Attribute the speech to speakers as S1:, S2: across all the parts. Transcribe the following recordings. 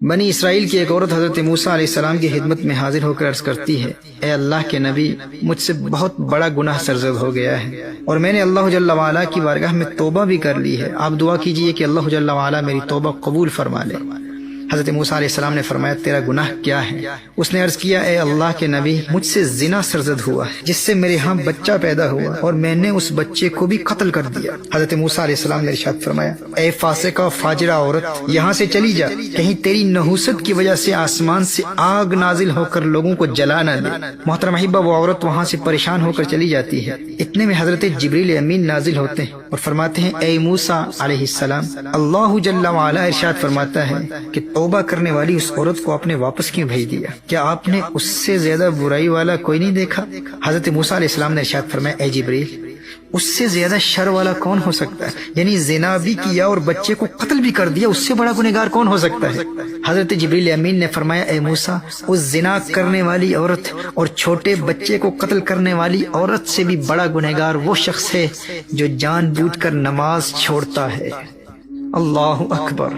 S1: بنی اسرائیل کی ایک عورت حضرت موسیٰ علیہ السلام کی خدمت میں حاضر ہو کر عرض کرتی ہے، اے اللہ کے نبی، مجھ سے بہت بڑا گناہ سرزد ہو گیا ہے اور میں نے اللہ جل وعلا کی بارگاہ میں توبہ بھی کر لی ہے، آپ دعا کیجئے کہ اللہ جل وعلا میری توبہ قبول فرما لے۔ حضرت موسیٰ علیہ السلام نے فرمایا، تیرا گناہ کیا ہے؟ اس نے عرض کیا، اے اللہ کے نبی، مجھ سے زنا سرزد ہوا ہے جس سے میرے ہاں بچہ پیدا ہوا اور میں نے اس بچے کو بھی قتل کر دیا۔ حضرت موسیٰ علیہ السلام نے ارشاد فرمایا، اے فاسقہ فاجرہ عورت، یہاں سے چلی جا، کہیں تیری نحوست کی وجہ سے آسمان سے آگ نازل ہو کر لوگوں کو جلا نہ دے۔ محترم احبہ، وہ عورت وہاں سے پریشان ہو کر چلی جاتی ہے، اتنے میں حضرت جبریل امین نازل ہوتے ہیں اور فرماتے ہیں، اے موسیٰ علیہ السلام، اللہ جل وعلا ارشاد فرماتا ہے کہ توبہ کرنے والی اس عورت کو آپ نے واپس کیوں بھیج دیا؟ کیا آپ نے اس سے زیادہ برائی والا کوئی نہیں دیکھا؟ حضرت موسیٰ علیہ السلام نے ارشاد فرمایا، اے جبریل، اس سے زیادہ شر والا کون ہو سکتا ہے؟ یعنی زنا بھی کیا اور بچے کو قتل بھی کر دیا، اس سے بڑا گنہگار کون ہو سکتا ہے؟ حضرت جبریل امین نے فرمایا، اے موسیٰ، اس زنا کرنے والی عورت اور چھوٹے بچے کو قتل کرنے والی عورت سے بھی بڑا گنہگار وہ شخص ہے جو جان بوجھ کر نماز چھوڑتا ہے۔ اللہ اکبر۔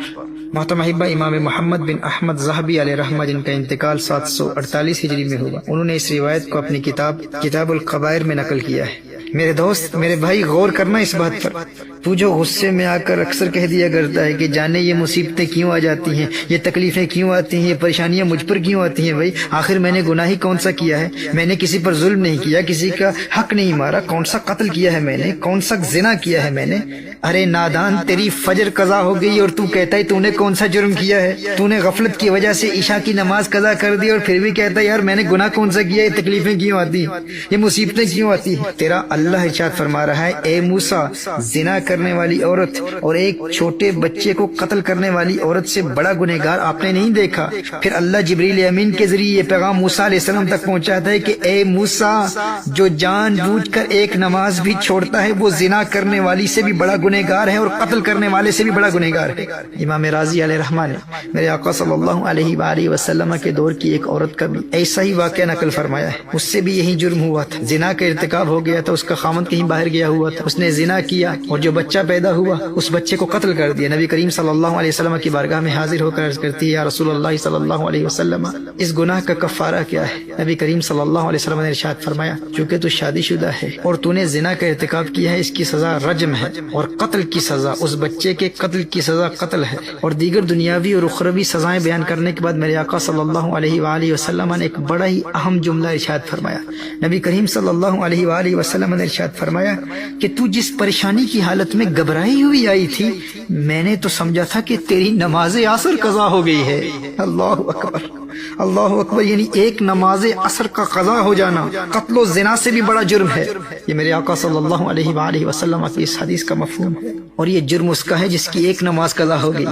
S1: محترم احبہ، امام محمد بن احمد ذہبی علیہ رحمہ، جن کا انتقال 748 ہجری میں ہوا، انہوں نے اس روایت کو اپنی کتاب القبائر میں نقل کیا ہے۔ میرے دوست، میرے بھائی، غور کرنا اس بات پر، تو جو غصے میں آ کر اکثر کہہ دیا کرتا ہے کہ جانے یہ مصیبتیں کیوں آ جاتی ہیں، یہ تکلیفیں کیوں آتی ہیں، یہ پریشانیاں مجھ پر کیوں آتی ہیں؟ بھائی آخر میں نے گناہ ہی کون سا کیا ہے؟ میں نے کسی پر ظلم نہیں کیا، کسی کا حق نہیں مارا، کون سا قتل کیا ہے میں نے، کون سا زنا کیا ہے میں نے؟ ارے نادان، تیری فجر قضا ہو گئی اور تو کہتا ہے تو نے کون سا جرم کیا ہے؟ تو نے غفلت کی وجہ سے عشاء کی نماز قضا کر دی اور پھر بھی کہتا ہے یار میں نے گناہ کون سا کیا، یہ تکلیفیں کیوں آتی ہیں، یہ مصیبتیں کیوں آتی ہیں؟ تیرا اللہ ارشاد فرما رہا ہے، اے موسیٰ، زنا کرنے والی عورت اور ایک چھوٹے بچے کو قتل کرنے والی عورت سے بڑا گنہگار آپ نے نہیں دیکھا۔ پھر اللہ جبریل امین کے ذریعے یہ پیغام موسیٰ علیہ السلام تک پہنچاتا ہے کہ اے موسیٰ، جو جان بوجھ کر ایک نماز بھی چھوڑتا ہے وہ زنا کرنے والی سے بھی بڑا گنہگار ہے اور قتل کرنے والے سے بھی بڑا گنہگار ہے۔ امام راضی علیہ رحمہ نے میرے آقا صلی اللہ علیہ وآلہ وسلم کے دور کی ایک عورت کا بھی ایسا ہی واقعہ نقل فرمایا ہے۔ اس سے بھی یہی جرم ہوا تھا، زنا کا ارتکاب ہو گیا تھا، اس کا خامند کہیں باہر گیا ہوا تھا، اس نے زنا کیا اور جو بچہ پیدا ہوا اس بچے کو قتل کر دیا۔ نبی کریم صلی اللہ علیہ وسلم کی بارگاہ میں حاضر ہو کر عرض کرتی ہے، یا رسول اللہ صلی اللہ علیہ وسلم، اس گناہ کا کفارہ کیا ہے؟ نبی کریم صلی اللہ علیہ وسلم نے ارشاد فرمایا، چونکہ تو شادی شدہ ہے اور تو نے زنا کا ارتکاب کیا ہے، اس کی سزا رجم ہے اور قتل کی سزا، اس بچے کے قتل کی سزا قتل ہے۔ اور دیگر دنیاوی اور اخروی سزائیں بیان کرنے کے بعد میرے آقا صلی اللہ علیہ وآلہ وسلم نے ایک بڑا ہی اہم جملہ ارشاد فرمایا۔ نبی کریم صلی اللہ علیہ وآلہ وسلم نے ارشاد فرمایا کہ تو جس پریشانی کی حالت میں گھبرائی ہوئی آئی تھی، میں نے تو سمجھا تھا کہ تیری نماز عصر قضا ہو گئی ہے۔ اللہ اکبر، اللہ اکبر، یعنی ایک نماز عصر کا قضا ہو جانا قتل و زنا سے بھی بڑا جرم ہے۔ یہ میرے آقا صلی اللہ علیہ وآلہ وسلم کی اس حدیث کا مفہوم ہے، اور یہ جرم اس کا ہے جس کی ایک نماز قضا ہو گئی،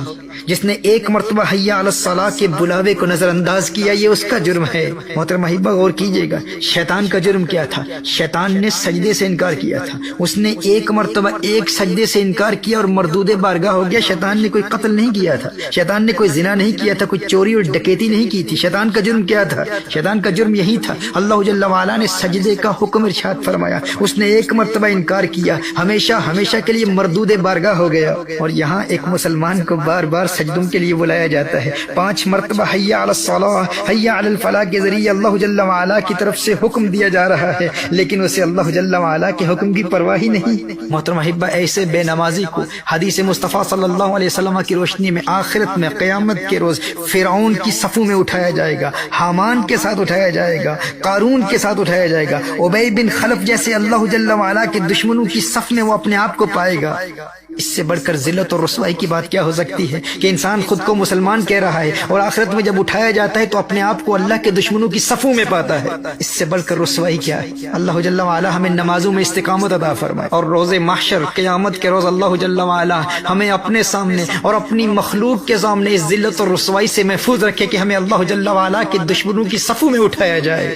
S1: جس نے ایک مرتبہ حی علی الصلاۃ کے بلاوے کو نظر انداز کیا، یہ اس کا جرم ہے۔ محترم احبہ، غور کیجئے گا، شیطان کا جرم کیا تھا؟ شیطان نے سجدے سے انکار کیا تھا، اس نے ایک مرتبہ ایک سجدے سے انکار کیا اور مردود بارگاہ ہو گیا۔ شیطان نے کوئی قتل نہیں کیا تھا، شیطان نے کوئی زنا نہیں کیا تھا، کوئی چوری اور ڈکیتی نہیں کی تھی۔ شیطان کا جرم کیا تھا؟ شیطان کا جرم یہی تھا، اللہ جل وعلا نے سجدے کا حکم ارشاد فرمایا، اس نے ایک مرتبہ انکار کیا، ہمیشہ ہمیشہ کے لیے مردود بارگاہ ہو گیا۔ اور یہاں ایک مسلمان کو بار بار سجدوں کے لیے بلایا جاتا ہے، 5 مرتبہ حی علی الصلاۃ، حی علی الفلاح کے ذریعے اللہ جل وعلا کی طرف سے حکم دیا جا رہا ہے، لیکن اسے اللہ جل وعلا کے حکم کی پرواہ ہی نہیں۔ محترم احبہ، ایسے بے نمازی کو حدیث مصطفیٰ صلی اللہ علیہ وسلم کی روشنی میں آخرت میں قیامت کے روز فرعون کی صفوں میں اٹھایا جائے گا، حامان کے ساتھ اٹھایا جائے گا، قارون کے ساتھ اٹھایا جائے گا، ابی بن خلف جیسے اللہ جل وعلا کے دشمنوں کی صف میں وہ اپنے آپ کو پائے گا۔ اس سے بڑھ کر ذلت اور رسوائی کی بات کیا ہو سکتی ہے کہ انسان خود کو مسلمان کہہ رہا ہے اور آخرت میں جب اٹھایا جاتا ہے تو اپنے آپ کو اللہ کے دشمنوں کی صفوں میں پاتا ہے۔ اس سے بڑھ کر رسوائی کیا ہے؟ اللہ جل وعلا ہمیں نمازوں میں استقامت عطا فرمائے اور روز محشر قیامت کے روز اللہ جل وعلا ہمیں اپنے سامنے اور اپنی مخلوق کے سامنے اس ذلت اور رسوائی سے محفوظ رکھے کہ ہمیں اللہ جل وعلا کے دشمنوں کی صفوں میں اٹھایا جائے۔